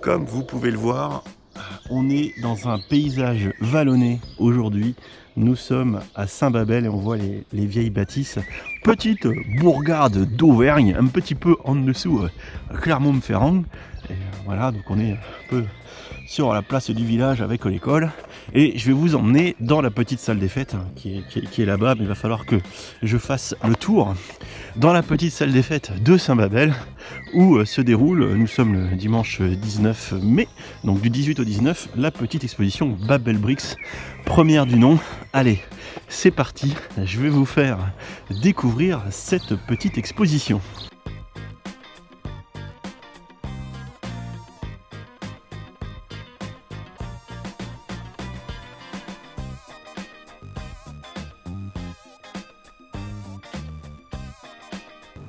Comme vous pouvez le voir, on est dans un paysage vallonné aujourd'hui. Nous sommes à Saint-Babel et on voit les vieilles bâtisses. Petite bourgade d'Auvergne, un petit peu en dessous Clermont-Ferrand. Voilà, donc on est un peu sur la place du village avec l'école. Et je vais vous emmener dans la petite salle des fêtes qui est là-bas, mais il va falloir que je fasse le tour dans la petite salle des fêtes de Saint-Babel où se déroule, nous sommes le dimanche 19 mai, donc du 18 au 19, la petite exposition Babel Bricks, première du nom. Allez, c'est parti, je vais vous faire découvrir cette petite exposition.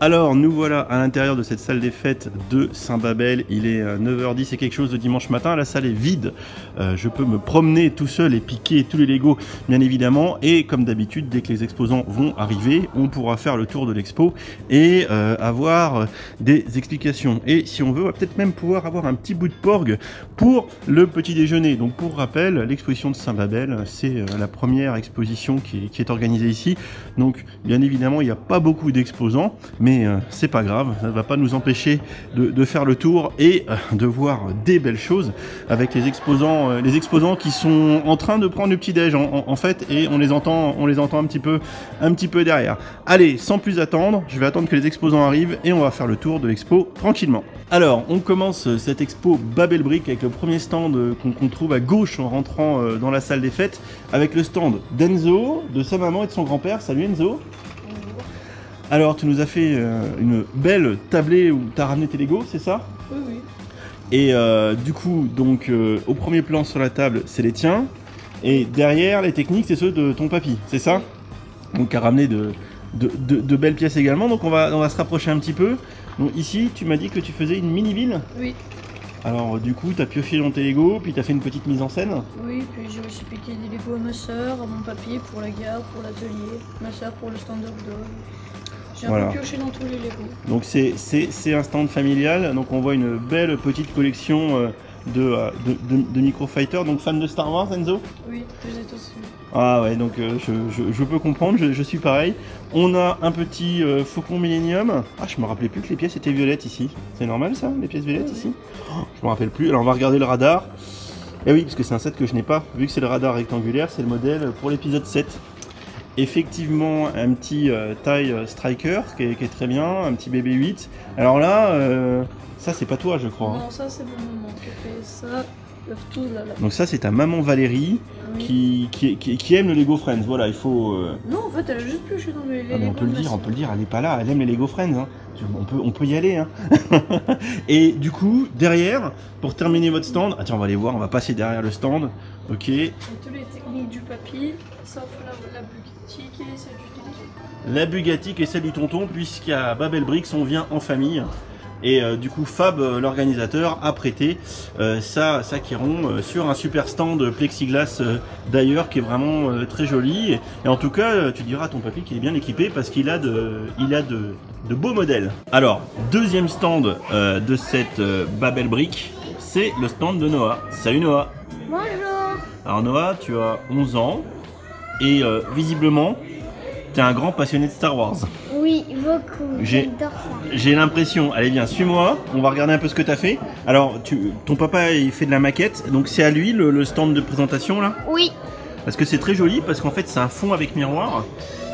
Alors nous voilà à l'intérieur de cette salle des fêtes de Saint-Babel. Il est 9h10 et quelque chose de dimanche matin. La salle est vide. Je peux me promener tout seul et piquer tous les Legos bien évidemment. Et comme d'habitude, dès que les exposants vont arriver, on pourra faire le tour de l'expo et avoir des explications. Et si on veut, on va peut-être même pouvoir avoir un petit bout de porgue pour le petit déjeuner. Donc pour rappel, l'exposition de Saint-Babel, c'est la première exposition qui est organisée ici. Donc bien évidemment, il n'y a pas beaucoup d'exposants, mais c'est pas grave, ça ne va pas nous empêcher de faire le tour et de voir des belles choses avec les exposants qui sont en train de prendre le petit déj en fait, et on les entend un petit peu derrière. Allez, sans plus attendre, je vais attendre que les exposants arrivent et on va faire le tour de l'expo tranquillement. Alors, on commence cette expo Babel Brick avec le premier stand qu'on trouve à gauche en rentrant dans la salle des fêtes, avec le stand d'Enzo, de sa maman et de son grand-père. Salut Enzo. Alors, tu nous as fait une belle tablée où tu as ramené tes Legos, c'est ça? Oui, oui. Et du coup, donc, au premier plan sur la table, c'est les tiens. Et derrière, les techniques, c'est ceux de ton papy, c'est ça? Donc, tu as ramené de belles pièces également. Donc, on va se rapprocher un petit peu. Donc, ici, tu m'as dit que tu faisais une mini-ville? Oui. Alors, du coup, tu as pioché dans tes Legos, puis tu as fait une petite mise en scène? Oui, puis j'ai aussi piqué des Legos à ma soeur, à mon papy pour la gare, pour l'atelier, ma soeur pour le stand of dog. J'ai un peu pioché dans tous les Legos. Donc c'est un stand familial, donc on voit une belle petite collection de Microfighter. Donc fan de Star Wars, Enzo? Oui, vous êtes aussi. Ah ouais, donc je peux comprendre, je suis pareil. On a un petit Faucon Millennium. Ah, je me rappelais plus que les pièces étaient violettes ici. C'est normal ça, les pièces violettes ici? Oh, je me rappelle plus, alors on va regarder le radar. Et oui, parce que c'est un set que je n'ai pas, vu que c'est le radar rectangulaire, c'est le modèle pour l'épisode 7. Effectivement, un petit TIE Striker qui est très bien, un petit BB-8. Alors là, ça c'est pas toi, je crois. Non, ça c'est mon maman qui a fait ça, tout là. Donc ça c'est ta maman Valérie, oui, qui aime le Lego Friends. Voilà, il faut. Non, en fait, elle a juste pioché dans les Lego. Mais on peut le dire, elle n'est pas là, elle aime les Lego Friends. Hein. On peut y aller. Hein. Et du coup, derrière, pour terminer votre stand, attends, on va aller voir, on va passer derrière le stand. Ok. Et toutes les techniques du papy, sauf la Bugatti qui est celle du tonton. La Bugatti qui est celle du tonton, puisqu'à Babel Bricks, on vient en famille. Et du coup, Fab, l'organisateur, a prêté sa Chiron sur un super stand plexiglas d'ailleurs, qui est vraiment très joli. Et en tout cas, tu diras à ton papy qu'il est bien équipé parce qu'il a de beaux modèles. Alors, deuxième stand de cette Babel Brick, c'est le stand de Noah. Salut Noah. Bonjour. Alors Noah, tu as 11 ans et visiblement, tu es un grand passionné de Star Wars. Oui, beaucoup. J'adore ça. J'ai l'impression. Allez, viens, suis-moi. On va regarder un peu ce que tu as fait. Alors, ton papa, il fait de la maquette. Donc, c'est à lui le stand de présentation, là? Oui. Parce que c'est très joli, parce qu'en fait, c'est un fond avec miroir.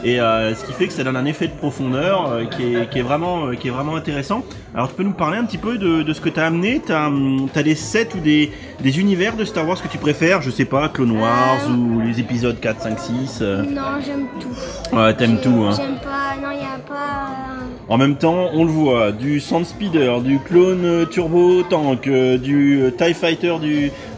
Et ce qui fait que ça donne un effet de profondeur qui est vraiment intéressant. Alors, tu peux nous parler un petit peu de ce que tu as amené? Tu as des sets ou des univers de Star Wars que tu préfères? Je sais pas, Clone Wars ou les épisodes 4, 5, 6 Non, j'aime tout. Ouais, t'aimes tout, hein. J'aime pas, non, il n'y a pas... En même temps, on le voit, du Sandspeeder, du Clone Turbo Tank, du TIE Fighter,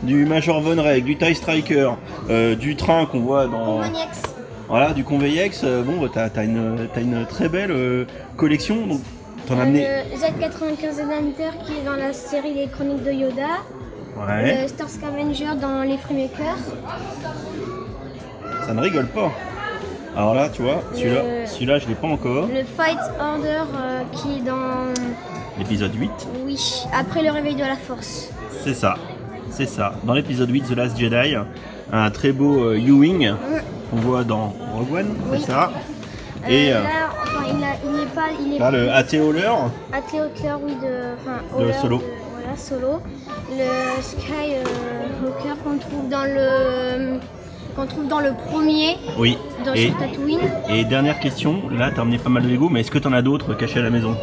du Major Von Reg, du TIE Striker, du train qu'on voit dans... Conveyex. Voilà, du Conveyex. Bon, t'as une très belle collection. Donc, t'en as amené... Le Z95 Hunter qui est dans la série des Chroniques de Yoda. Ouais. Le Star Scavenger dans les Freemakers. Ça ne rigole pas. Alors là, tu vois, celui-là, je l'ai pas encore. Le Fight Order qui est dans l'épisode 8. Oui, après le réveil de la force. C'est ça, c'est ça. Dans l'épisode 8, The Last Jedi, un très beau U-Wing qu'on voit dans Rogue One, c'est ça. Et là, enfin, il n'est pas... là, le A.T. Hauler. A.T. Hauler, oui, de Solo. Voilà, Solo. Le Skywalker qu'on trouve dans le premier, Oui. sur Tatooine. Et dernière question, là t'as emmené pas mal de Lego, mais est-ce que t'en as d'autres cachés à la maison?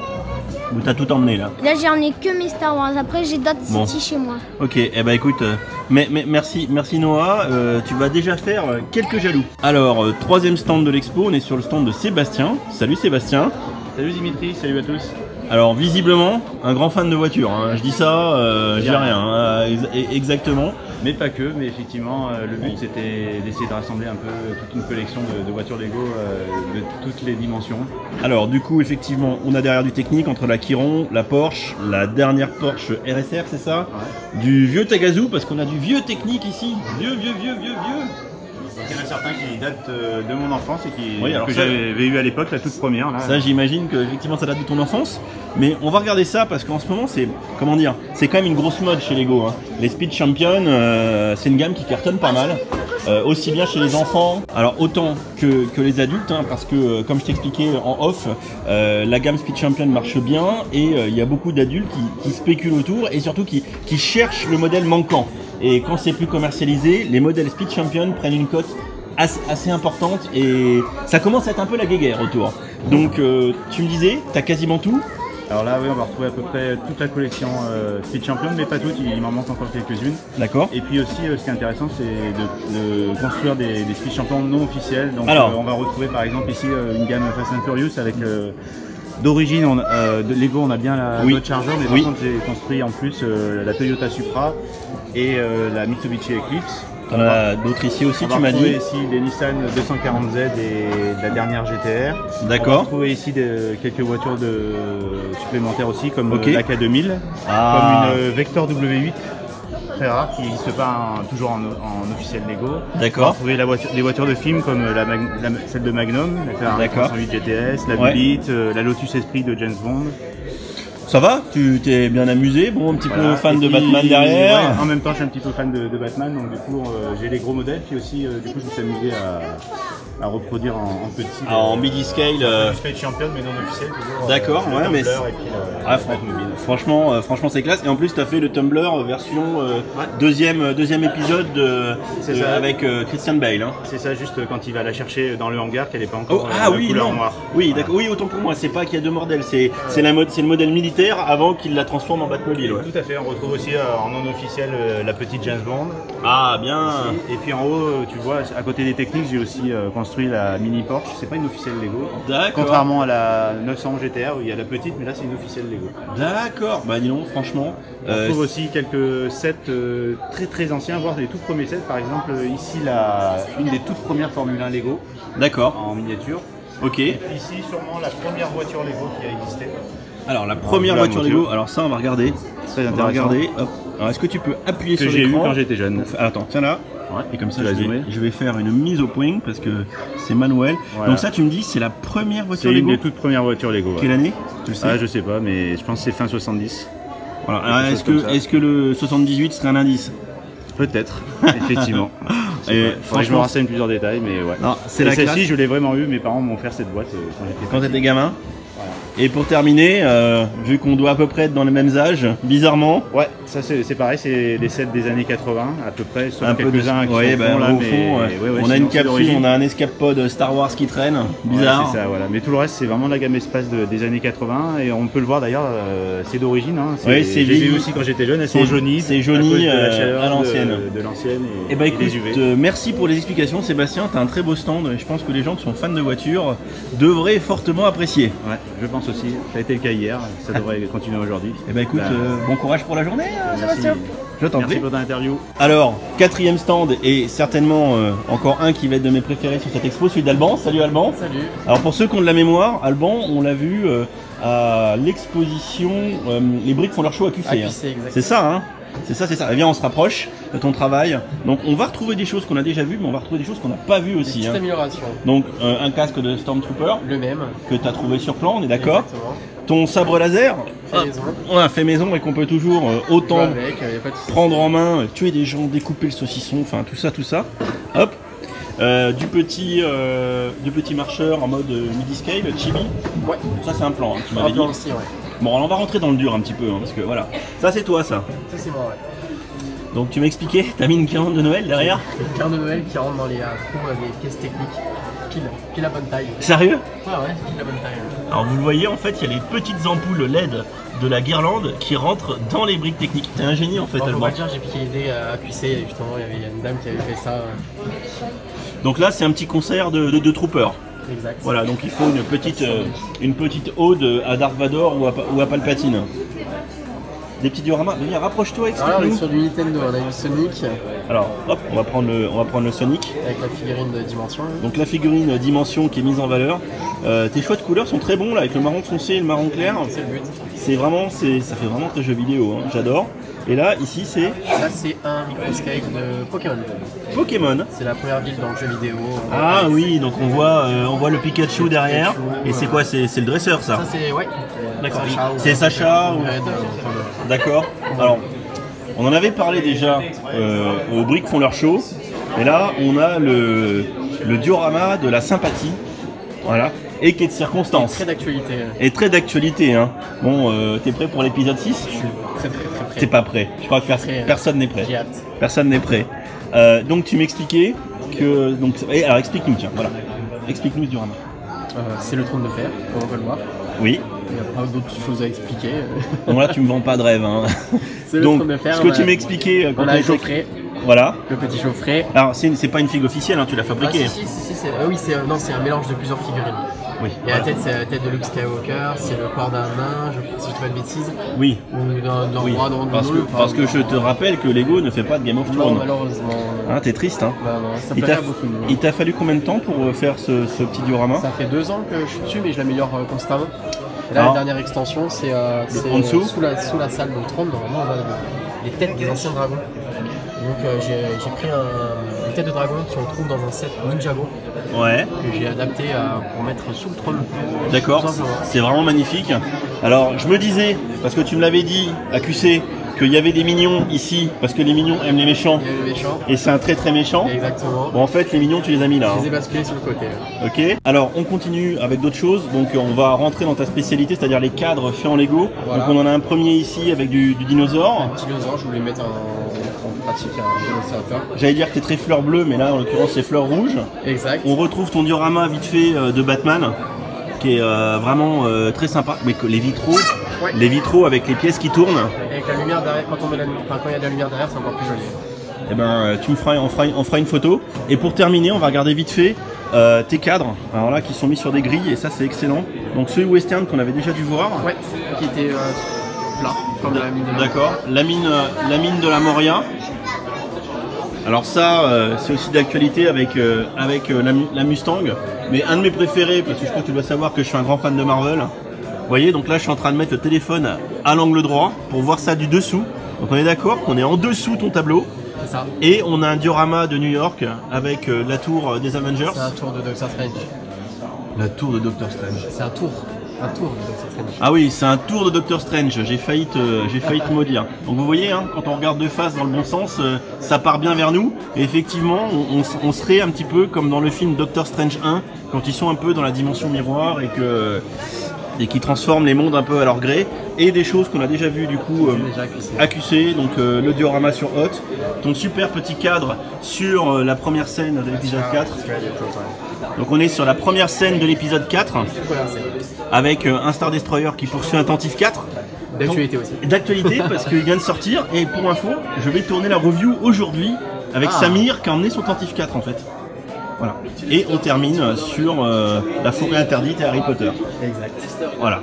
Ou t'as tout emmené là? Là j'ai emmené que mes Star Wars, après j'ai d'autres City chez moi. Ok, eh ben écoute, merci Noah, tu vas déjà faire quelques jaloux. Alors, troisième stand de l'expo, on est sur le stand de Sébastien. Salut Sébastien. Salut Dimitri, salut à tous. Alors visiblement, un grand fan de voitures, hein. Je dis ça, je dis rien, hein. Exactement. Mais pas que, mais effectivement, le but c'était d'essayer de rassembler un peu toute une collection de voitures Lego de toutes les dimensions. Alors du coup, effectivement, on a derrière du technique entre la Chiron, la Porsche, la dernière Porsche RSR, c'est ça? Ouais. Du vieux Tagazu, parce qu'on a du vieux technique ici, vieux. Il y en a certains qui datent de mon enfance et que ça, j'avais eu à l'époque, la toute première. Là. Ça, j'imagine que effectivement ça date de ton enfance. Mais on va regarder ça parce qu'en ce moment, c'est comment dire, c'est quand même une grosse mode chez Lego. Hein. Les Speed Champion, c'est une gamme qui cartonne pas mal, aussi bien chez les enfants. Alors autant que les adultes, hein, parce que comme je t'expliquais en off, la gamme Speed Champion marche bien et il y a beaucoup d'adultes qui spéculent autour et surtout qui cherchent le modèle manquant. Et quand c'est plus commercialisé, les modèles Speed Champion prennent une cote assez importante et ça commence à être un peu la guéguerre autour. Donc tu me disais, t'as quasiment tout. Alors là, oui, on va retrouver à peu près toute la collection Speed Champion, mais pas toutes, il m'en manque encore quelques-unes. D'accord. Et puis aussi, ce qui est intéressant, c'est de construire des Speed Champion non officiels. Donc on va retrouver par exemple ici une gamme Fast and Furious avec... D'origine, de Lego, on a bien la Dodge Charger, mais par contre, j'ai construit en plus la Toyota Supra et la Mitsubishi Eclipse. On a d'autres ici aussi, tu m'as dit. On va retrouver ici des Nissan 240Z et la dernière GTR. D'accord. On va retrouver ici quelques voitures supplémentaires aussi, comme la K2000, comme une Vector W8. Très rare, qui n'existe pas toujours en officiel Lego. D'accord. On va retrouver des voitures de film comme celle de Magnum, la 308 GTS, la Bullitt, la Lotus Esprit de James Bond. Ça va? Tu t'es bien amusé? Bon, un petit peu fan de Batman derrière. Ouais, en même temps, je suis un petit peu fan de Batman, donc du coup, j'ai les gros modèles, puis aussi, du coup, je me suis amusé à reproduire en petit. En midi scale. Speed Champion, mais non officiel, toujours. D'accord, ouais, mais. Franchement, c'est classe. Et en plus, tu as fait le Tumblr version deuxième épisode avec Christian Bale. Hein. C'est ça, juste quand il va la chercher dans le hangar, qu'elle n'est pas encore couleur noire. Oui, d'accord. Oui, autant pour moi. C'est pas qu'il y a deux modèles. C'est le modèle militaire avant qu'il la transforme en Batmobile. Ouais. Tout à fait. On retrouve aussi en non officiel la petite James Bond. Ah, bien. Ici. Et puis en haut, tu vois, à côté des techniques, j'ai aussi construit la mini Porsche. C'est pas une officielle Lego. D'accord. Contrairement à la 900 GTR où il y a la petite, mais là c'est une officielle Lego. D'accord. Bah dis donc, franchement. On trouve aussi quelques sets très anciens, voire des tout premiers sets. Par exemple, ici une des toutes premières Formule 1 Lego. D'accord. En miniature. Ok. Et ici, sûrement la première voiture Lego qui a existé. Alors la première voiture Lego, alors ça on va regarder. Très intéressant. On va regarder. Hop. Alors est-ce que tu peux appuyer sur l'écran? Que j'ai eu quand j'étais jeune. Attends, tiens là. Ouais. Et comme ça je vais faire une mise au point parce que c'est manuel. Voilà. Donc ça tu me dis c'est la première voiture Lego? C'est une des toutes premières voitures Lego. Quelle année? Tu le sais? Je sais pas, mais je pense que c'est fin 70. Voilà. Alors est-ce que le 78 serait un indice? Peut-être, effectivement. Franchement, je me renseigne plusieurs détails, mais ouais. Non, c'est la celle-ci, je l'ai vraiment eu. Mes parents m'ont offert cette boîte quand j'étais gamin. Voilà. Et pour terminer, vu qu'on doit à peu près être dans les mêmes âges, bizarrement. Ouais, ça c'est pareil, c'est des sets des années 80 à peu près, sauf quelques-uns qui sont là, au fond, on a une capsule, on a un escape pod Star Wars qui traîne, bizarre. Ouais, c'est ça, voilà. Mais tout le reste, c'est vraiment la gamme espace des années 80 et on peut le voir d'ailleurs, c'est d'origine. Hein. Oui, c'est vu aussi quand j'étais jeune, elles sont jaunies. C'est jauni à l'ancienne. De l'ancienne. Et bah écoute, merci pour les explications, Sébastien. T'as un très beau stand. Et je pense que les gens qui sont fans de voitures devraient fortement apprécier. Ouais, je pense aussi. Ça a été le cas hier, ça devrait continuer aujourd'hui. Et bah écoute, bon courage pour la journée, Sébastien. Je t'en prie. Merci pour ton interview. Alors, quatrième stand et certainement encore un qui va être de mes préférés sur cette expo, celui d'Alban. Salut Alban. Salut. Alors pour ceux qui ont de la mémoire, Alban, on l'a vu à l'exposition Les briques font leur show à QC. Exactement. C'est ça, hein? C'est ça. Eh bien, on se rapproche de ton travail. Donc, on va retrouver des choses qu'on a déjà vues, mais on va retrouver des choses qu'on n'a pas vues aussi. Petite amélioration. Donc, un casque de Stormtrooper. Le même. Que tu as trouvé sur plan, on est d'accord. ton sabre laser, on a fait maison et qu'on peut toujours autant prendre en main, tuer des gens, découper le saucisson, enfin tout ça. Hop. Du petit marcheur en mode midi-scale, chibi. Ouais. Ça c'est un plan, hein, tu m'avais dit. Aussi, ouais. Bon, alors on va rentrer dans le dur un petit peu, hein, parce que voilà. Ça c'est toi, ça. Ça c'est moi, ouais. Donc tu m'expliquais, t'as mis une guirlande de Noël derrière? Une guirlande de Noël qui rentre dans les trous, les pièces techniques. Pile la bonne taille. Sérieux? Ouais, pile la bonne taille. Ouais. Alors vous le voyez, en fait, il y a les petites ampoules LED de la guirlande qui rentrent dans les briques techniques. T'es un génie en fait, On Alban. va dire, j'ai piqué l'idée à QC, justement, il y avait une dame qui avait fait ça. Donc là, c'est un petit concert de troopers. Exact. Voilà, donc il faut une petite ode à Darth Vader ou à Palpatine. Des petits dioramas. Viens, rapproche-toi, explique-nous. Alors, on est sur du Nintendo, on a du Sonic. Alors, hop, on va prendre le Sonic. Avec la figurine de Dimension. Donc la figurine Dimension qui est mise en valeur. Tes choix de couleurs sont très bons là, avec le marron foncé et le marron clair. C'est le but. Ça fait vraiment très jeu vidéo, hein. J'adore. Et là, ici, c'est... Là, c'est un microscale de Pokémon. Pokémon. C'est la première ville dans le jeu vidéo. Ah oui, donc on voit le Pikachu derrière. Et c'est quoi? C'est le dresseur, ça? Ça, c'est... Ouais. D'accord. C'est Sacha ou... D'accord. Alors, on en avait parlé déjà aux briques font leur show. Et là, on a le diorama de la sympathie. Voilà. Et qui est de circonstance. Très d'actualité. Et très d'actualité, hein. Bon, t'es prêt pour l'épisode 6? Je suis très prêt. T'es pas prêt. Je crois que personne n'est prêt. J'ai hâte. Personne n'est prêt. Donc tu m'expliquais que... alors explique-nous, tiens, voilà. Explique-nous ce diorama. C'est le trône de fer, comme on peut le voir. Oui. Il n'y a pas d'autres choses à expliquer. Bon là tu me vends pas de rêve, hein. C'est le Donc, trône de fer. ce que tu m'expliquais quand on a le coffret. Voilà. Le petit chaufferet. Alors c'est pas une figue officielle, hein, tu l'as fabriquée. Ah, si, oui, c'est un mélange de plusieurs figurines. Oui. Et la tête, c'est la tête de Luke Skywalker, c'est le corps d'un nain, si je dis pas de bêtises. Oui. Ou d'un Oui. roi, Parce que je te rappelle que Lego ne fait pas de Game of Thrones. Non, malheureusement. Hein, t'es triste, hein. Bah, non, ça plairait à beaucoup. Il t'a fallu combien de temps pour faire ce petit diorama? Ça fait 2 ans que je suis dessus, mais je l'améliore constamment. Et là, la dernière extension, c'est en dessous sous la salle de trône. Normalement, on a les têtes des anciens dragons. Donc j'ai pris une tête de dragon qu'on trouve dans un set Ninjago. Ouais. Que j'ai adapté pour mettre sous le trône. D'accord, c'est vraiment magnifique. Alors je me disais, parce que tu me l'avais dit à QC, qu'il y avait des mignons ici, parce que les mignons aiment les méchants. Il y a les méchants. Et c'est un très très méchant. Exactement. Bon en fait les mignons tu les as mis là. Je les ai basculés sur le côté. Ok. Alors on continue avec d'autres choses. Donc on va rentrer dans ta spécialité, c'est-à-dire les cadres faits en Lego. Voilà. Donc on en a un premier ici avec du dinosaure. Un petit dinosaure, je voulais mettre en pratique un démonstrateur. J'allais dire que t'es très fleur bleue, mais là en l'occurrence c'est fleur rouge. Exact. On retrouve ton diorama vite fait de Batman, qui est vraiment très sympa. Mais que les vitraux avec les pièces qui tournent. Et avec la lumière derrière, quand il y a de la lumière derrière, c'est encore plus joli. Eh ben, on fera une photo. Et pour terminer, on va regarder vite fait tes cadres, alors là, qui sont mis sur des grilles, et ça c'est excellent. Donc ceux western qu'on avait déjà dû voir. Ouais, qui était plat, comme la mine de la. D'accord, la mine de la Moria. Alors ça, c'est aussi d'actualité avec la Mustang. Mais un de mes préférés, parce que je crois que tu dois savoir que je suis un grand fan de Marvel. Vous voyez, donc là je suis en train de mettre le téléphone à l'angle droit pour voir ça du dessous. Donc on est d'accord qu'on est en dessous ton tableau. C'est ça. Et on a un diorama de New York avec la tour des Avengers. C'est un tour de Doctor Strange. La tour de Doctor Strange. C'est un tour de Doctor Strange. Ah oui, c'est un tour de Doctor Strange. J'ai failli te maudire. Donc vous voyez, hein, quand on regarde de face dans le bon sens, ça part bien vers nous. Et effectivement, on serait un petit peu comme dans le film Doctor Strange 1, quand ils sont un peu dans la dimension miroir et qui transforment les mondes un peu à leur gré, et des choses qu'on a déjà vues du coup à QC, donc le diorama sur Hot, ton super petit cadre sur la première scène de l'épisode 4. Donc on est sur la première scène de l'épisode 4, avec un Star Destroyer qui poursuit un Tantive 4. D'actualité aussi. D'actualité parce qu'il vient de sortir, et pour info, je vais tourner la review aujourd'hui avec Samir qui a emmené son Tantive 4 en fait. Voilà. Et on termine sur la forêt interdite et Harry Potter. Exact. Voilà.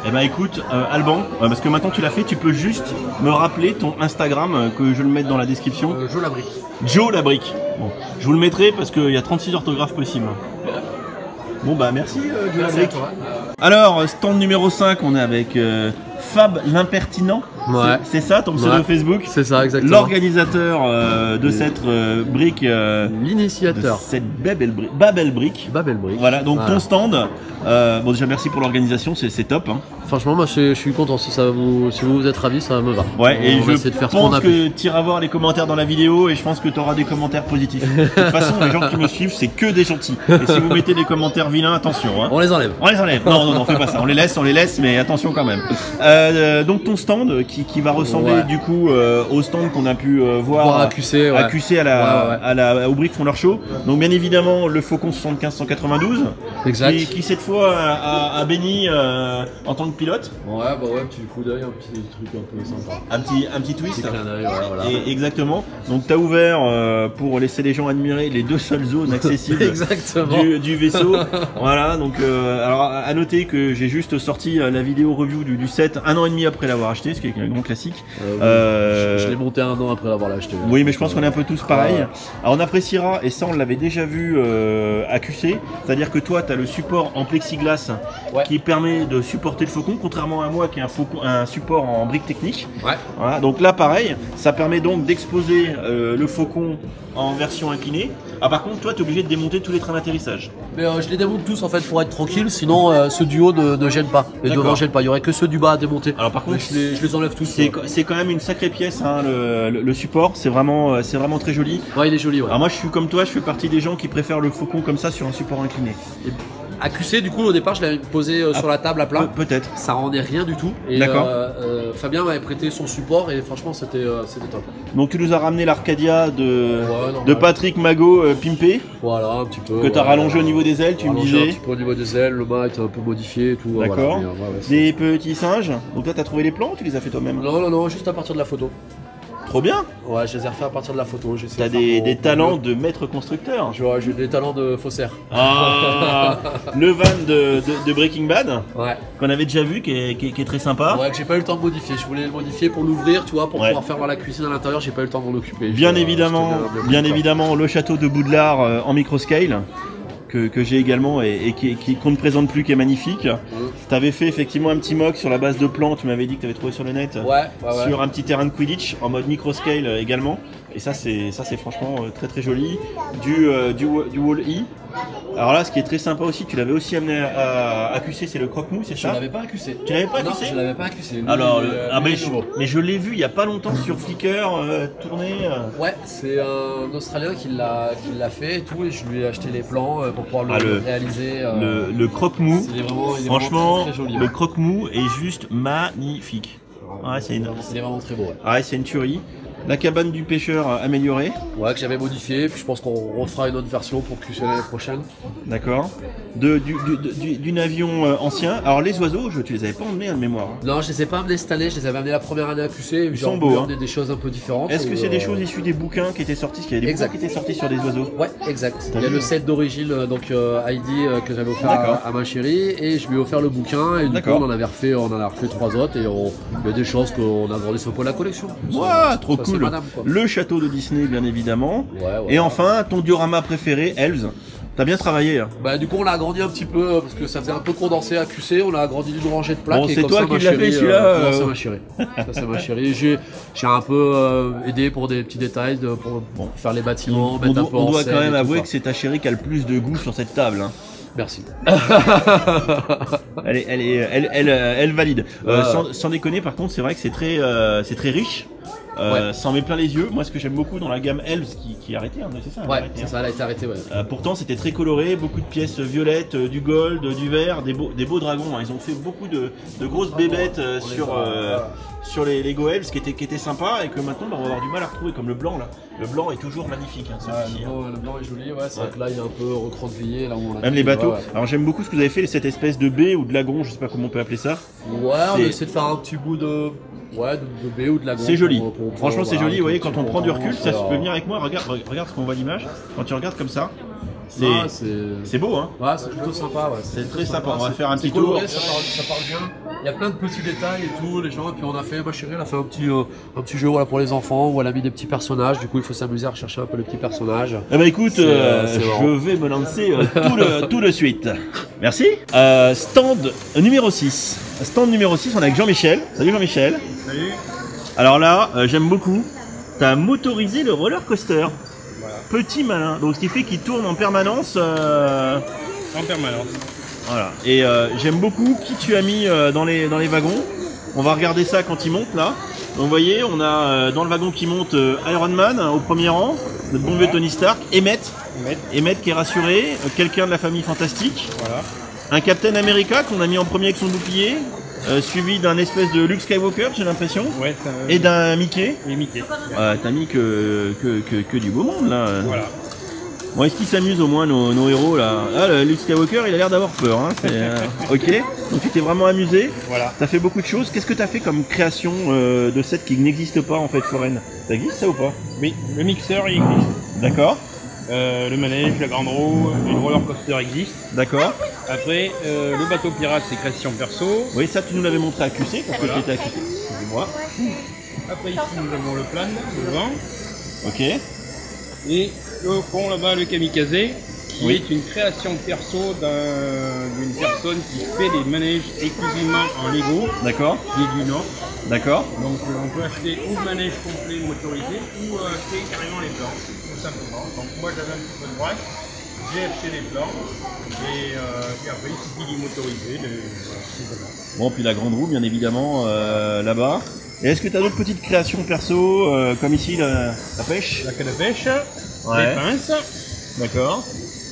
Eh ben écoute, Alban, parce que maintenant tu l'as fait, tu peux juste me rappeler ton Instagram, que je le mette dans la description. Joe Labrique. Joe Labrique. Bon, je vous le mettrai parce qu'il y a 36 orthographes possibles. Bon bah merci Joe Labrique. Alors, stand numéro 5, on est avec Fab l'impertinent. Ouais. C'est ça ton pseudo Facebook? C'est ça, exactement. L'organisateur de cette brique. L'initiateur. Cette Babel Brick. Babel Brick. Voilà, donc ton stand. Bon, déjà merci pour l'organisation, c'est top. Hein. Franchement, moi je suis content. Si vous êtes ravis, ça me va. Ouais, et on va essayer de faire pense que tu iras voir les commentaires dans la vidéo et je pense que tu auras des commentaires positifs. De toute façon, les gens qui me suivent, c'est que des gentils. Et si vous mettez des commentaires vilains, attention. Hein. On les enlève. On les enlève. Non, fais pas ça. On les laisse, mais attention quand même. Donc ton stand qui va ressembler du coup au stand qu'on a pu voir à QC, au Brick font leur show. Donc bien évidemment le Faucon 75-192. Exact. Qui cette fois a béni en tant que pilote. Ouais, petit coup d'œil, un petit truc un peu sympa. Un petit twist. Petit clin d'œil, voilà. Et exactement. Donc tu as ouvert pour laisser les gens admirer les deux seules zones accessibles du vaisseau. Voilà, donc alors à noter que j'ai juste sorti la vidéo review du set 1 an et demi après l'avoir acheté, ce qui est un grand classique. Je l'ai monté 1 an après l'avoir acheté. Oui, mais je pense qu'on est un peu tous pareils. Alors on appréciera, et ça on l'avait déjà vu à QC, c'est-à-dire que toi tu as le support en plexiglas qui permet de supporter le Faucon, contrairement à moi qui ai un support en brique technique. Voilà, donc là pareil, ça permet donc d'exposer le Faucon en version inclinée. Ah, par contre toi tu es obligé de démonter tous les trains d'atterrissage. Mais je les démonte tous en fait pour être tranquille, sinon ceux du haut ne gênent pas, les devant gênent pas, il y aurait que ceux du bas à démonter. Alors par contre je les enlève tous. C'est quand même une sacrée pièce hein, le support, c'est vraiment très joli. Ouais, il est joli. Alors moi je suis comme toi, je fais partie des gens qui préfèrent le Faucon comme ça sur un support incliné. À QC, du coup, au départ, je l'avais posé sur la table à plat. Peut-être. Ça rendait rien du tout. Et Fabien m'avait prêté son support et franchement, c'était top. Donc, tu nous as ramené l'Arcadia de Patrick Magot pimpé. Voilà, un petit peu. Que tu as rallongé au niveau des ailes, tu me disais. Un petit peu au niveau des ailes, le mât était un peu modifié et tout. D'accord. Des petits singes. Donc, là, tu as trouvé les plans ou tu les as fait toi-même? Non, juste à partir de la photo. Trop bien. Ouais, je les ai refait à partir de la photo. T'as des talents de maître constructeur. J'ai des talents de faussaire. Ah, le van de Breaking Bad, ouais, qu'on avait déjà vu, qui est très sympa. Ouais, que j'ai pas eu le temps de modifier. Je voulais le modifier pour l'ouvrir, tu vois, pour pouvoir faire la cuisine à l'intérieur. J'ai pas eu le temps d'en occuper. Bien évidemment, le château de Boudelard en microscale. Que j'ai également et qu'on ne présente plus, qui est magnifique. Tu avais fait effectivement un petit mock sur la base de plans, tu m'avais dit que tu avais trouvé sur le net, sur un petit terrain de Quidditch en mode microscale également. Et ça c'est franchement très très joli. Du Wall E. Alors là, ce qui est très sympa aussi, tu l'avais aussi amené à QC, c'est le croque-mou, c'est ça? Je l'avais pas à QC. Tu l'avais pas à QC? Non, je l'avais pas à QC. Alors, mais je l'ai vu il y a pas longtemps sur Flickr tourné. Ouais, c'est un Australien qui l'a fait et tout, et je lui ai acheté les plans pour pouvoir le réaliser. Le croque-mou, franchement, très joli, le croque-mou est juste magnifique. Ouais, il est vraiment très beau. Ouais, c'est une tuerie. La cabane du pêcheur améliorée. Ouais, que j'avais modifié, puis je pense qu'on refera une autre version pour QC l'année prochaine. D'accord. Du avion ancien. Alors les oiseaux, tu les avais pas emmenés de mémoire. Non, je les ai pas amenés cette année, je les avais amenés la première année à QC. Ils sont beaux. Des choses un peu différentes. Est-ce que c'est des choses issues des bouquins qui étaient sortis? Parce qu'il y a des bouquins qui étaient sortis sur des oiseaux. Ouais, exact. Il y a le set d'origine, donc Heidi, que j'avais offert à ma chérie, et je lui ai offert le bouquin, et du coup on en a refait 3 autres, et il y a des choses qu'on a agrandi un peu la collection. Waouh, trop cool. Le château de Disney, bien évidemment. Et enfin, ton diorama préféré, Elves. T'as bien travaillé. Hein. Bah du coup on l'a agrandi un petit peu parce que ça faisait un peu condensé à QC, on l'a agrandi d'une rangée de plaques. Bon, c'est toi qui l'as fait celui-là c'est ma chérie. Ça c'est ma chérie. J'ai un peu aidé pour des petits détails, pour faire les bâtiments, mettre un peu en scène. On doit quand même avouer que c'est ta chérie qui a le plus de goût sur cette table. Hein. Merci. elle valide. Sans déconner, par contre, c'est vrai que c'est très riche. S'en met plein les yeux. Moi, ce que j'aime beaucoup dans la gamme Elves qui est arrêtée, hein, c'est ça? C'est ça, elle a été arrêtée. Pourtant, c'était très coloré, beaucoup de pièces violettes, du gold, du vert, des beaux dragons. Hein. Ils ont fait beaucoup de grosses bébêtes sur les Lego Elves, qui était sympa et que maintenant on va avoir du mal à retrouver, comme le blanc là. Le blanc est toujours magnifique. Hein, le blanc est joli, c'est vrai que là il est un peu recroquevillé. Même les bateaux. Alors j'aime beaucoup ce que vous avez fait, cette espèce de baie ou de lagon, je sais pas comment on peut appeler ça. Ouais, on essaie de faire un petit bout de baie ou de lagon. C'est joli. Franchement, c'est joli. Vous voyez, quand on prend du recul, ça, tu peux venir avec moi. Regarde ce qu'on voit l'image. Quand tu regardes comme ça, c'est beau, hein. Ouais, c'est plutôt sympa. C'est très sympa. On va faire un petit tour. Ça parle bien. Il y a plein de petits détails et tout, les gens, et puis on a fait, ma chérie, elle a fait un petit jeu voilà, pour les enfants, où elle a mis des petits personnages, du coup il faut s'amuser à rechercher un peu les petits personnages. Eh ben écoute, je vais me lancer tout de suite. Merci. Stand numéro 6. Stand numéro 6, on est avec Jean-Michel. Salut Jean-Michel. Salut. Alors là, j'aime beaucoup. Tu as motorisé le roller coaster. Voilà. Petit malin. Donc ce qui fait qu'il tourne en permanence. En permanence. Voilà. Et j'aime beaucoup qui tu as mis dans les wagons. On va regarder ça quand il monte là. Donc vous voyez, on a dans le wagon qui monte Iron Man au premier rang, notre bon vieux Tony Stark, Emmett qui est rassuré, quelqu'un de la famille fantastique. Voilà. Un Captain America qu'on a mis en premier avec son bouclier. Suivi d'un espèce de Luke Skywalker, j'ai l'impression, ouais, et d'un Mickey. Et Mickey. T'as mis que du beau monde là. Voilà. Bon, est-ce qu'ils s'amusent au moins nos héros là? Ah, le Luke Skywalker, il a l'air d'avoir peur. Hein. Ok. Donc tu t'es vraiment amusé. Voilà. T'as fait beaucoup de choses. Qu'est-ce que t'as fait comme création de set qui n'existe pas en fait, foraine? Ça existe ça ou pas? Oui, le mixeur il existe. D'accord. Le manège, la grande roue, le roller coaster existe. D'accord. Après, le bateau pirate, c'est création perso. Oui, ça tu nous l'avais montré à QC parce que tu étais à QC. Excusez-moi. Après ici, nous avons le plan devant. Ok. Et au fond là-bas, le kamikaze, qui est une création perso d'une personne qui fait des manèges exclusivement en Lego. D'accord. Qui est du Nord. D'accord. Donc on peut acheter ou le manège complet motorisé ou acheter carrément les plans, tout simplement. Donc moi j'avais un petit peu de braque, j'ai acheté les plans et puis après il suffit d'y motoriser. Voilà, bon, puis la grande roue bien évidemment là-bas. Et est-ce que tu as d'autres petites créations perso comme ici la pêche? La canne à pêche, ouais. Les pinces. D'accord.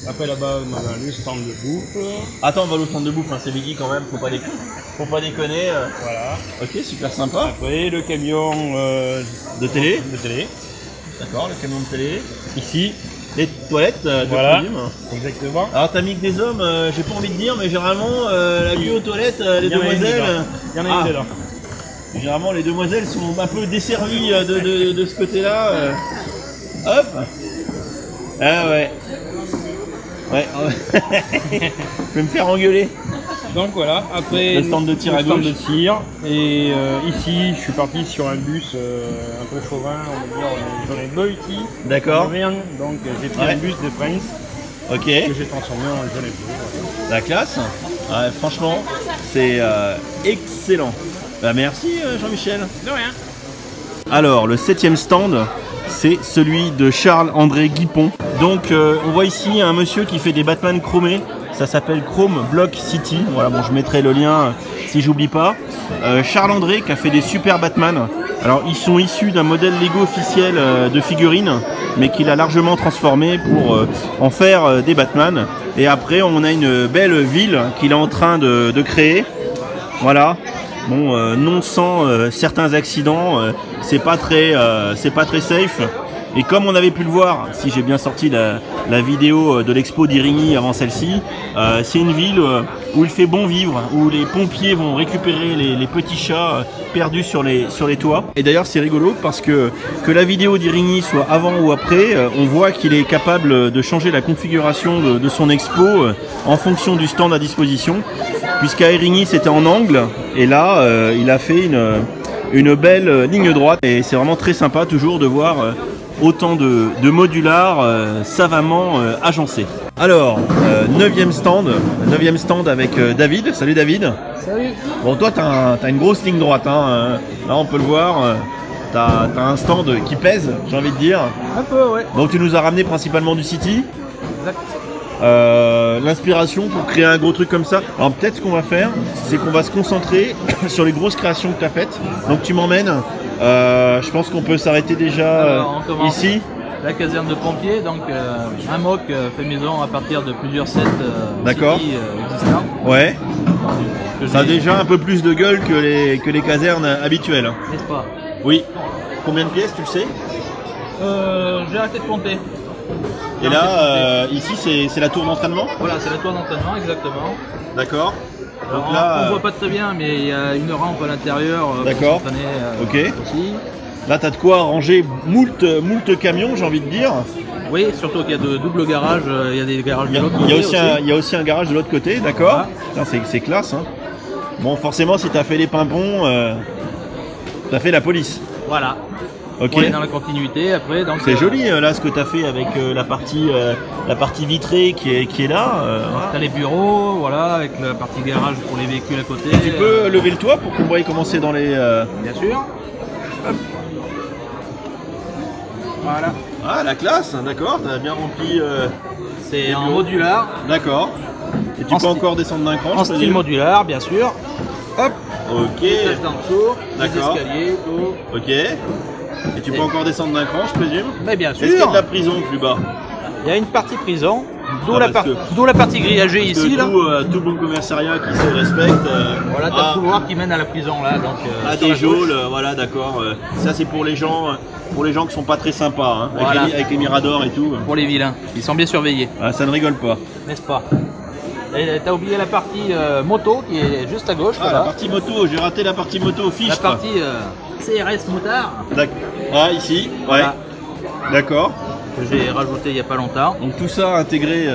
Après là-bas on a le stand de bouffe. Attends, on va au stand de bouffe, hein, c'est Biggie quand même, faut pas déconner. Voilà. Ok, super sympa. Après le camion de télé. D'accord, le camion de télé. Ici. Les toilettes de voilà. Produim. Exactement. Alors t'as mis que des hommes, j'ai pas envie de dire, mais généralement la vue aux toilettes, les demoiselles. Il y en a une dedans. Généralement les demoiselles sont un peu desservies de ce côté-là. Hop. Ah ouais. Ouais. Je vais me faire engueuler. Donc voilà, après le stand de tir à gauche. Et ici je suis parti sur un bus un peu chauvin, on va dire j'en ai deux ici. D'accord. Donc j'ai pris un bus de Prince. Ok. Que j'ai transformé en jaune et bleu. La classe. Ouais, franchement, c'est excellent. Bah, merci Jean-Michel. De rien. Alors le 7e stand, c'est celui de Charles-André Guipon. Donc on voit ici un monsieur qui fait des Batman chromés. Ça s'appelle Chrome Block City. Voilà, bon, je mettrai le lien si j'oublie pas. Charles-André qui a fait des super Batman. Alors ils sont issus d'un modèle Lego officiel de figurines, mais qu'il a largement transformé pour en faire des Batman. Et après on a une belle ville qu'il est en train de créer. Voilà. Bon, non sans certains accidents, c'est pas très safe. Et comme on avait pu le voir, si j'ai bien sorti la vidéo de l'expo d'Irigny avant celle-ci, c'est une ville où il fait bon vivre, où les pompiers vont récupérer les petits chats perdus sur les toits. Et d'ailleurs c'est rigolo parce que la vidéo d'Irigny soit avant ou après, on voit qu'il est capable de changer la configuration de son expo en fonction du stand à disposition. Puisqu'à Irigny c'était en angle, et là il a fait une belle ligne droite. Et c'est vraiment très sympa toujours de voir autant de modulars savamment agencés. Alors, 9e stand avec David. Salut David. Salut. Bon, toi t'as une grosse ligne droite, hein. Là on peut le voir, t'as un stand qui pèse, j'ai envie de dire. Un peu, ouais. Donc tu nous as ramené principalement du City. Exact. L'inspiration pour créer un gros truc comme ça. Alors peut-être ce qu'on va faire, c'est qu'on va se concentrer sur les grosses créations que tu as faites. Donc tu m'emmènes. Je pense qu'on peut s'arrêter déjà ici. La caserne de pompiers, donc un mock fait maison à partir de plusieurs sets d'accord. Existants. Ouais. Ça a déjà un peu plus de gueule que les casernes habituelles. N'est-ce pas? Oui. Combien de pièces, tu le sais? J'ai arrêté de compter. Et là, ici, c'est la tour d'entraînement? Voilà, c'est la tour d'entraînement, exactement. D'accord. Donc là, on voit pas très bien, mais il y a une rampe à l'intérieur. D'accord. Ok. Aussi. Là, tu as de quoi ranger moult camions, j'ai envie de dire. Oui, surtout qu'il y a de double garage. Il y a des garages de l'autre côté. Il y a aussi un garage de l'autre côté, d'accord. Voilà. C'est classe. Hein. Bon, forcément, si t'as fait les pimpons, t'as fait la police. Voilà. Ok. On est dans la continuité après. C'est joli là ce que t'as fait avec la partie vitrée qui est là. Voilà. T'as les bureaux, voilà, avec la partie garage pour les véhicules à côté. Tu peux lever le toit pour qu'on voie commencer dans les. Bien sûr. Hop. Voilà. Ah la classe, d'accord, t'as bien rempli. C'est en modular. D'accord. Et tu peux encore descendre d'un cran. En style modular, bien sûr. Hop. Ok. Étage d'en dessous. D'accord. Les escaliers, tout. Ok. Et tu peux encore descendre d'un cran, je présume. Mais bien sûr. Est-ce qu'il y a de la prison plus bas? Il y a une partie prison, d'où Ah, la partie grillagée ici. Là. Tout bon commissariat qui se respecte. Voilà, t'as le couloir qui mène à la prison là. Donc, à des geôles, voilà, d'accord. Ça c'est pour les gens qui sont pas très sympas, hein, voilà. avec les miradors et tout. Pour les vilains, ils sont bien surveillés. Ah, ça ne rigole pas. N'est-ce pas? Et t'as oublié la partie moto qui est juste à gauche. Ah, voilà. la partie moto, j'ai raté la partie moto fiche. La partie CRS motard. D'accord. Ah, ici, ouais. Voilà. D'accord. Que j'ai rajouté il n'y a pas longtemps. Donc tout ça intégré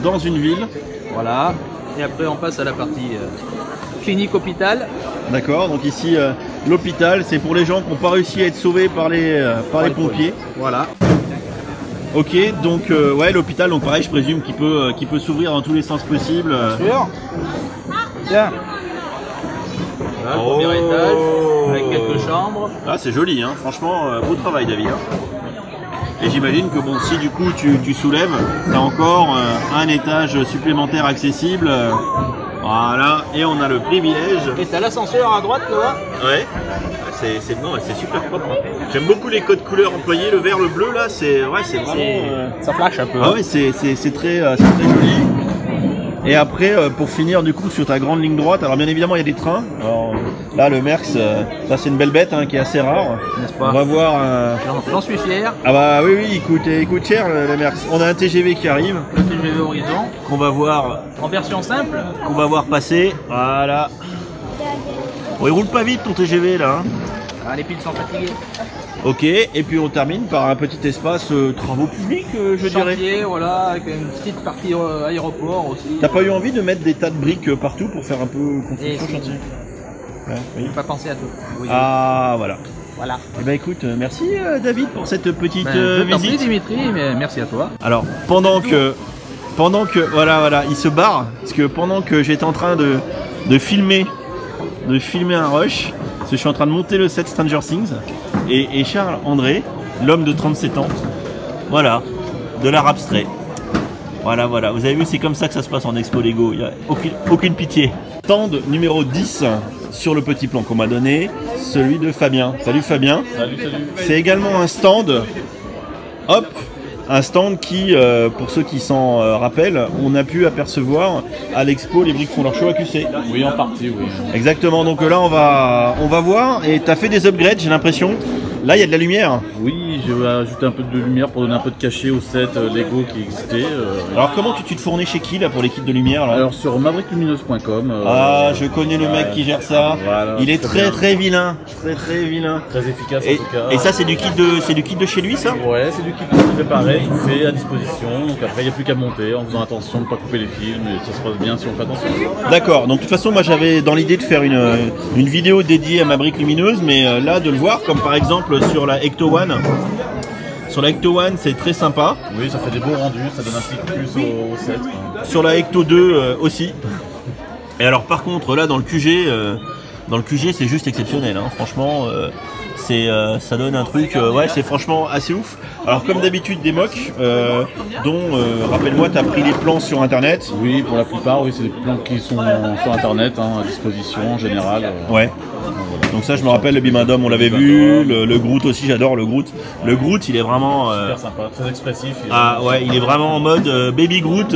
dans une ville. Voilà. Et après on passe à la partie clinique hôpital. D'accord, donc ici l'hôpital, c'est pour les gens qui n'ont pas réussi à être sauvés par les pompiers. Voilà. Ok, donc ouais, l'hôpital, donc pareil, je présume qu'il peut s'ouvrir dans tous les sens possibles. Bien sûr. Tiens. Voilà, le premier étage, avec quelques chambres. Ah, c'est joli, hein. Franchement, beau travail, David. Hein. Et j'imagine que bon, si du coup tu soulèves, tu as encore un étage supplémentaire accessible. Voilà, et on a le privilège. Et t'as l'ascenseur à droite là. Ouais, c'est bon, c'est super propre. J'aime beaucoup les codes couleurs employés, le vert, le bleu là, c'est vraiment. Ça flash un peu. Ah ouais, c'est très joli. Et après, pour finir du coup sur ta grande ligne droite, alors bien évidemment il y a des trains. Alors, là le Merx, ça c'est une belle bête hein, qui est assez rare. N'est-ce pas? On va voir. J'en suis fier. Ah bah oui, il coûte cher le Merx. On a un TGV qui arrive. Le TGV Horizon. Qu'on va voir. En version simple. Qu'on va voir passer. Voilà. Bon, il roule pas vite ton TGV là. Hein. Ah, les piles sont fatiguées. Ok, et puis on termine par un petit espace travaux publics, je dirais. Voilà, avec une petite partie aéroport aussi. T'as pas eu envie de mettre des tas de briques partout pour faire un peu construction chantier? Ouais, oui. Pas penser à tout. Oui, ah voilà. Voilà. Eh ben écoute, merci David pour cette petite visite. Dimitri, mais merci à toi. Alors pendant que voilà, il se barre parce que pendant que j'étais en train de filmer un rush, parce que je suis en train de monter le set Stranger Things et Charles André, l'homme de 37 ans, voilà, de l'art abstrait. Voilà, vous avez vu, c'est comme ça que ça se passe en expo Lego, il n'y a aucune pitié. Stand numéro 10 sur le petit plan qu'on m'a donné, celui de Fabien. Salut Fabien. Salut. C'est également un stand, hop, un stand qui, pour ceux qui s'en rappellent, on a pu apercevoir à l'expo Les Briques font leur show à QC. Oui, en partie, oui. Exactement, donc là on va voir, et tu as fait des upgrades, j'ai l'impression. Là, il y a de la lumière. Oui, j'ai ajouté un peu de lumière pour donner un peu de cachet au set Lego qui existait. Alors, comment tu te fournis chez qui là pour les kits de lumière là? Alors, sur mavericklumineuse.com. Ah, je connais le mec qui gère ça. Voilà, il est très vilain. Très vilain. Très efficace en tout cas. Et ça, c'est du kit de chez lui, ça? Ouais, c'est du kit préparé, tout fait à disposition. Donc après, il n'y a plus qu'à monter en faisant attention de ne pas couper les fils, mais ça se passe bien si on fait attention. D'accord, donc de toute façon, moi j'avais dans l'idée de faire une vidéo dédiée à ma brique lumineuse, mais là, de le voir, comme par exemple sur la Ecto One. Sur la Ecto One, c'est très sympa. Oui, ça fait des beaux rendus, ça donne un petit plus au set. Sur la Ecto 2 aussi. Et alors par contre, là dans le QG, c'est juste exceptionnel. Hein. Franchement, ça donne un truc, ouais, c'est franchement assez ouf. Alors comme d'habitude des mocks, dont, rappelle-moi, tu as pris les plans sur internet. Oui, pour la plupart, oui, c'est des plans qui sont sur internet, hein, à disposition en général. Ouais. Donc ça, je me rappelle, le Bimindom, on l'avait vu, le Groot aussi, j'adore le Groot. Le Groot, il est vraiment... super sympa, très expressif. Ah ouais, il est vraiment en mode Baby Groot,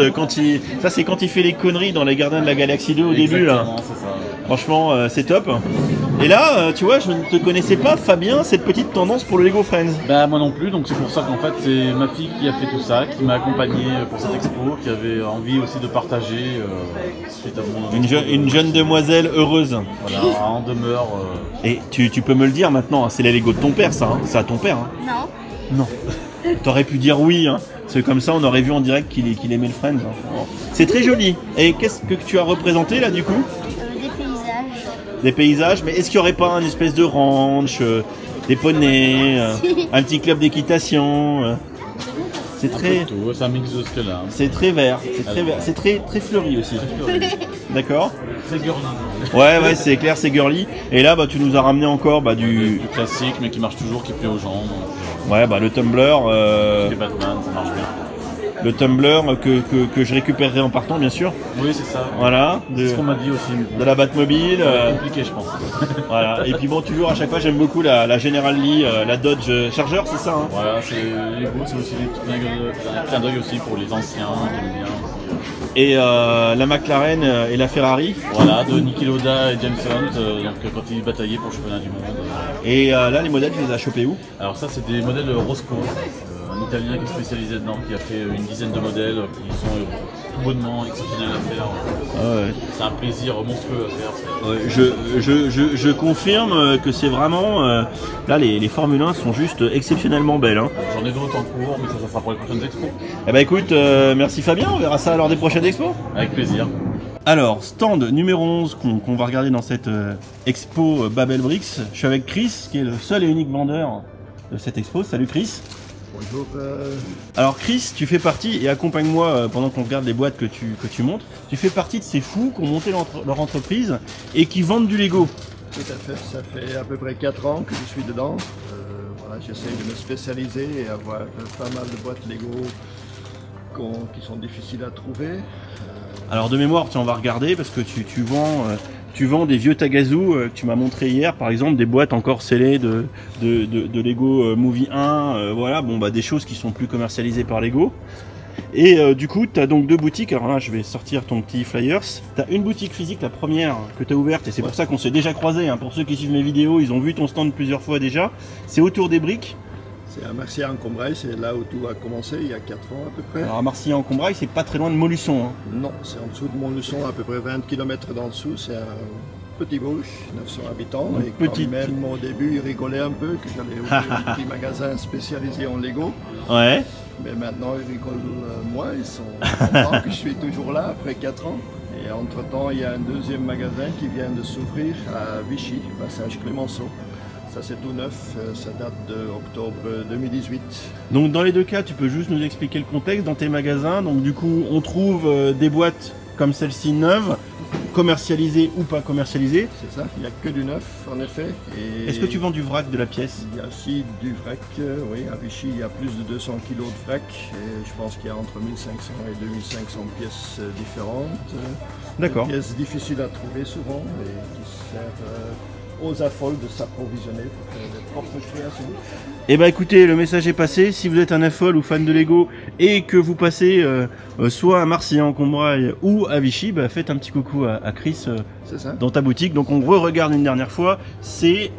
ça c'est quand il fait les conneries dans les Gardiens de la Galaxie 2 au début là. C'est ça. Franchement, c'est top. Et là, tu vois, je ne te connaissais pas, Fabien, cette petite tendance pour le Lego Friends. Bah moi non plus, donc c'est pour ça qu'en fait c'est ma fille qui a fait tout ça, qui m'a accompagné pour cette expo, qui avait envie aussi de partager suite à mon une jeune demoiselle heureuse. Voilà, en demeure. Et tu peux me le dire maintenant, hein, c'est les Lego de ton père ça, hein. C'est à ton père. Hein. Non. T'aurais pu dire oui, hein. C'est comme ça on aurait vu en direct qu'il aimait le Friends. Hein. C'est très joli. Et qu'est-ce que tu as représenté là du coup? Des paysages. Des paysages, mais est-ce qu'il n'y aurait pas une espèce de ranch, des poneys, un petit club d'équitation c'est très... C'est un mix de ce que là. C'est très vert, c'est très fleuri aussi. D'accord. C'est girly. Ouais, c'est clair, c'est girly. Et là, tu nous as ramené encore du classique, mais qui marche toujours, qui plaît aux gens. Donc, ouais, le tumbler. Les Batman, ça marche bien. Le tumbler que je récupérerai en partant, bien sûr. Oui, c'est ça. Voilà. C'est ce qu'on m'a dit aussi. De la Batmobile. C'est compliqué, je pense. Voilà. Et puis bon, toujours à chaque fois, j'aime beaucoup la General Lee, la Dodge Charger, c'est ça, hein. Voilà, les beaux, c'est aussi des clins d'œil aussi pour les anciens, j'aime bien aussi. Et la McLaren et la Ferrari. Voilà, de Niki Lauda et James Hunt, donc quand ils bataillaient pour le championnat du monde. Et là, les modèles, tu les as chopés où? Alors ça, c'est des modèles Roscoe. Un Italien qui est spécialisé dedans, qui a fait une dizaine de modèles qui sont tout bonnement exceptionnels à faire. Ah ouais. C'est un plaisir monstrueux à faire. Ouais, je confirme que c'est vraiment... là, les Formule 1 sont juste exceptionnellement belles. Hein. J'en ai d'autres en cours, mais ça sera pour les prochaines expos. Eh ben écoute, merci Fabien, on verra ça lors des prochaines expos. Avec plaisir. Alors, stand numéro 11 qu'on va regarder dans cette expo Babel Bricks. Je suis avec Chris, qui est le seul et unique vendeur de cette expo. Salut Chris. Bonjour. Alors Chris, tu fais partie, et accompagne-moi pendant qu'on regarde les boîtes que tu montres, tu fais partie de ces fous qui ont monté leur entreprise et qui vendent du Lego. Tout à fait, ça fait à peu près 4 ans que je suis dedans. Voilà, j'essaie de me spécialiser et avoir pas mal de boîtes Lego qui sont difficiles à trouver. Alors de mémoire, on va regarder parce que tu vends des vieux Tagazu que tu m'as montré hier, par exemple des boîtes encore scellées de Lego Movie 1, voilà, des choses qui sont plus commercialisées par Lego. Et du coup, tu as donc 2 boutiques. Alors là, je vais sortir ton petit flyers. Tu as une boutique physique, la première que tu as ouverte, et c'est pour ça qu'on s'est déjà croisés. Hein. Pour ceux qui suivent mes vidéos, ils ont vu ton stand plusieurs fois déjà. C'est autour des briques. C'est à Marcillac-en-Combrailles, c'est là où tout a commencé, il y a 4 ans à peu près. Alors à Marcillac-en-Combrailles, c'est pas très loin de Montluçon. Hein. Non, c'est en dessous de Montluçon, à peu près 20 km d'en dessous. C'est un petit bouge, 900 habitants. Et quand même au début, il rigolait un peu que j'allais ouvrir un petit magasin spécialisé en Lego. Ouais. Mais maintenant, ils rigolent moins, ils sont contents que je suis toujours là après 4 ans. Et entre-temps, il y a un deuxième magasin qui vient de s'ouvrir à Vichy, passage Clémenceau. Ça c'est tout neuf, ça date d'octobre 2018. Donc dans les deux cas, tu peux juste nous expliquer le contexte dans tes magasins. Donc du coup, on trouve des boîtes comme celle-ci neuve, commercialisées ou pas commercialisées. C'est ça, il n'y a que du neuf en effet. Est-ce que tu vends du vrac de la pièce? Il y a aussi du vrac, oui, à Vichy il y a plus de 200 kg de vrac. Et je pense qu'il y a entre 1500 et 2500 pièces différentes. D'accord. Des pièces difficiles à trouver souvent et qui servent aux affoles de s'approvisionner pour faire des propres créations. Eh bien écoutez, le message est passé. Si vous êtes un affol ou fan de Lego et que vous passez soit à Marcillac-en-Combrailles ou à Vichy, faites un petit coucou à Chris dans ta boutique. Donc on re-regarde une dernière fois, c'est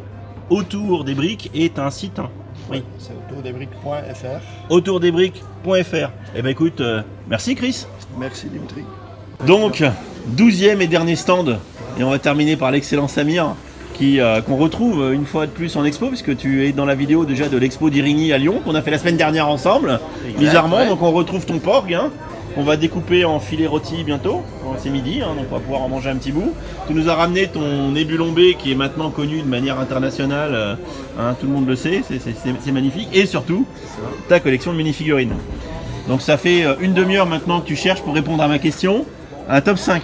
Autour des briques et un site. Hein. Oui, c'est autourdesbriques.fr. Autourdesbriques.fr. Eh bien écoute, merci Chris. Merci Dimitri. Donc, 12e et dernier stand. Et on va terminer par l'excellent Samir. Qu'on retrouve une fois de plus en expo, puisque tu es dans la vidéo déjà de l'expo d'Irigny à Lyon, qu'on a fait la semaine dernière ensemble, bizarrement, ouais. Donc on retrouve ton porg, hein, qu'on va découper en filet rôti bientôt, c'est midi, hein, donc on va pouvoir en manger un petit bout. Tu nous as ramené ton Nébulon B, qui est maintenant connu de manière internationale, hein, tout le monde le sait, c'est magnifique, et surtout, ta collection de mini-figurines. Donc ça fait une demi-heure maintenant que tu cherches pour répondre à ma question, un top 5.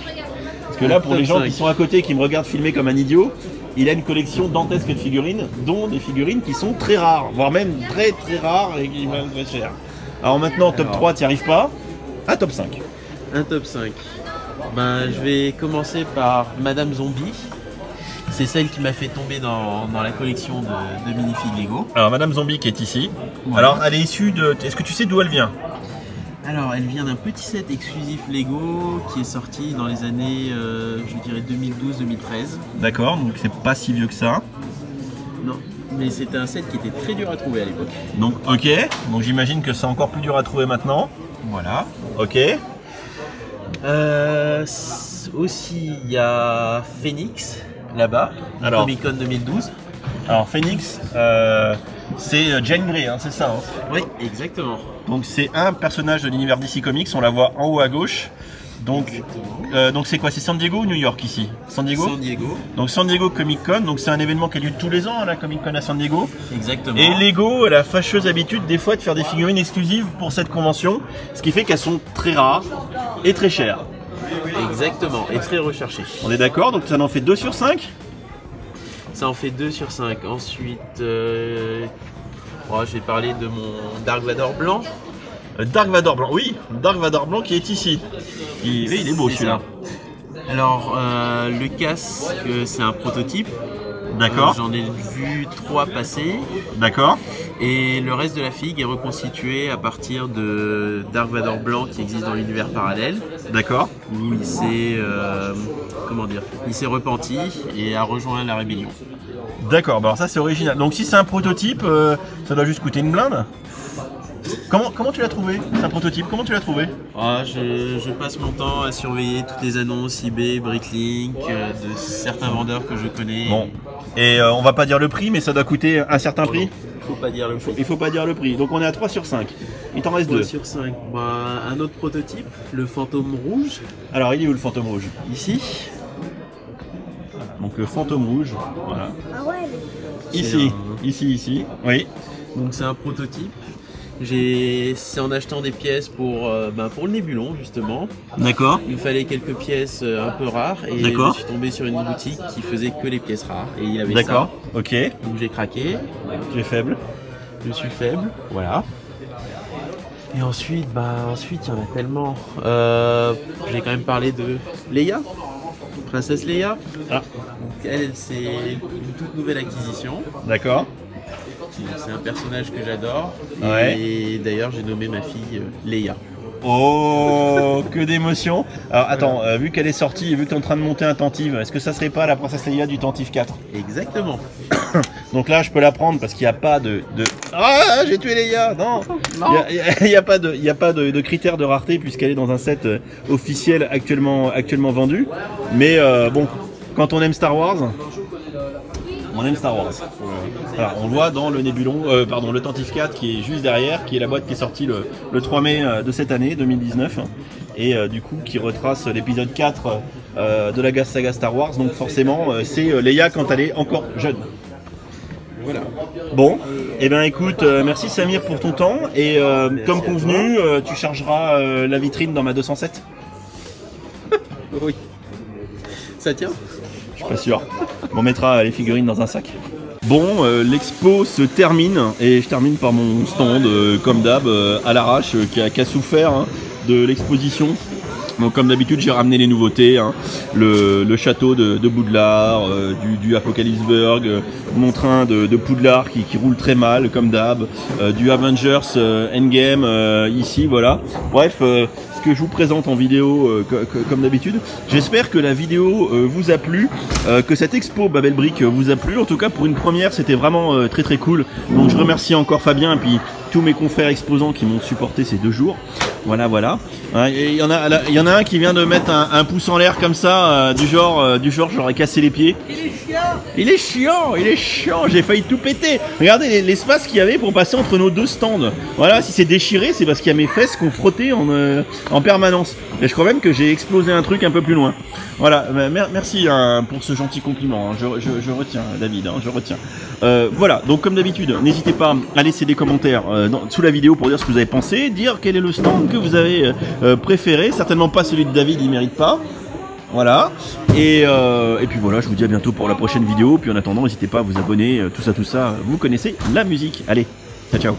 Parce que là, pour les gens qui sont à côté, qui me regardent filmer comme un idiot, il a une collection dantesque de figurines, dont des figurines qui sont très rares, voire même très très rares et qui valent très cher. Alors maintenant, top 3, tu n'y arrives pas. Un top 5. Un top 5. Je vais commencer par Madame Zombie. C'est celle qui m'a fait tomber dans la collection de minifigs Lego. Alors Madame Zombie qui est ici. Ouais. Alors elle est issue de... Est-ce que tu sais d'où elle vient? Alors elle vient d'un petit set exclusif Lego qui est sorti dans les années, je dirais 2012-2013. D'accord, donc c'est pas si vieux que ça. Non, mais c'était un set qui était très dur à trouver à l'époque. Donc ok, donc j'imagine que c'est encore plus dur à trouver maintenant. Voilà, ok. Aussi il y a Phoenix là-bas, Comic Con 2012. Alors Phoenix, c'est Jane Grey, hein, c'est ça hein? Oui, exactement. Donc c'est un personnage de l'univers DC Comics, on la voit en haut à gauche. Donc c'est quoi? C'est San Diego ou New York ici? San Diego. San Diego. Donc San Diego Comic Con, donc c'est un événement qui a lieu tous les ans, la Comic Con à San Diego. Exactement. Et Lego a la fâcheuse habitude des fois de faire des figurines exclusives pour cette convention, ce qui fait qu'elles sont très rares et très chères. Exactement, et très recherchées. On est d'accord, donc ça en fait 2 sur 5? Ça en fait 2 sur 5. Ensuite, je vais parler de mon Dark Vador blanc. Dark Vador blanc, oui, Dark Vador blanc qui est ici. Il est beau celui-là. Alors, le casque, c'est un prototype. D'accord. J'en ai vu 3 passer. D'accord. Et le reste de la figue est reconstitué à partir de Dark Vador blanc qui existe dans l'univers parallèle. D'accord. Où il s'est, il s'est repenti et a rejoint la rébellion. D'accord, bah alors ça c'est original. Donc si c'est un prototype, ça doit juste coûter une blinde. Comment tu l'as trouvé? C'est un prototype, comment tu l'as trouvé? Je passe mon temps à surveiller toutes les annonces eBay, Bricklink, de certains vendeurs que je connais. Bon, et on va pas dire le prix, mais ça doit coûter un certain prix? Il faut pas dire le prix. Il faut pas dire le prix, donc on est à 3 sur 5. Il t'en reste 2. 3 sur 5. Un autre prototype, le fantôme rouge. Alors il est où le fantôme rouge? Ici. Donc le fantôme rouge, voilà. Ah ouais. Ici, oui. Donc c'est un prototype. C'est en achetant des pièces pour le Nébulon justement. D'accord. Il me fallait quelques pièces un peu rares et je suis tombé sur une boutique qui faisait que les pièces rares et il avait ça. D'accord, ok. Donc j'ai craqué. Tu es faible? Je suis faible, voilà. Et ensuite, il y en a tellement. J'ai quand même parlé de Leia, Princesse Leia. Ah. Donc elle, c'est une toute nouvelle acquisition. D'accord. C'est un personnage que j'adore. Ouais. Et d'ailleurs, j'ai nommé ma fille Leia. Oh, que d'émotion. Alors attends, vu qu'elle est sortie et vu que tu es en train de monter un Tantive, est-ce que ça serait pas la princesse Leia du Tantive 4? Exactement. Donc là, je peux la prendre parce qu'il n'y a pas de... Ah, j'ai tué Leia. Non, il n'y a pas de critères de rareté puisqu'elle est dans un set officiel actuellement vendu. Mais bon, quand on aime Star Wars... On aime Star Wars. Alors, on le voit dans le Nébulon, le Tantive 4 qui est juste derrière, qui est la boîte qui est sortie le 3 mai de cette année, 2019, et du coup qui retrace l'épisode 4 de la saga Star Wars. Donc forcément, c'est Leia quand elle est encore jeune. Voilà. Bon, et ben écoute, merci Samir pour ton temps, et comme convenu, tu chargeras la vitrine dans ma 207. Oui. Ça tient? Je suis pas sûr. On mettra les figurines dans un sac. Bon, l'expo se termine et je termine par mon stand, comme d'hab, à l'arrache, qui a souffert de l'exposition. Donc comme d'habitude, j'ai ramené les nouveautés, le château de Poudlard, du Apocalypseburg, mon train de Poudlard qui roule très mal, comme d'hab, du Avengers Endgame ici, voilà. Bref, ce que je vous présente en vidéo comme d'habitude. J'espère que la vidéo vous a plu, que cette expo Babel Brick vous a plu. En tout cas, pour une première, c'était vraiment très très cool. Donc je remercie encore Fabien et puis tous mes confrères exposants qui m'ont supporté ces 2 jours. Voilà. Il y en a un qui vient de mettre un pouce en l'air comme ça, du genre j'aurais cassé les pieds. Il est chiant, j'ai failli tout péter. Regardez l'espace qu'il y avait pour passer entre nos 2 stands. Voilà, si c'est déchiré, c'est parce qu'il y a mes fesses qu'on frottait en permanence. Et je crois même que j'ai explosé un truc un peu plus loin. Voilà, merci pour ce gentil compliment. Je retiens, David, je retiens. Voilà, donc comme d'habitude, n'hésitez pas à laisser des commentaires sous la vidéo pour dire ce que vous avez pensé, dire quel est le stand que vous avez préféré. Certainement pas celui de David, il mérite pas. Voilà, et puis voilà, je vous dis à bientôt pour la prochaine vidéo. Puis en attendant, n'hésitez pas à vous abonner, tout ça, vous connaissez la musique. Allez, ciao.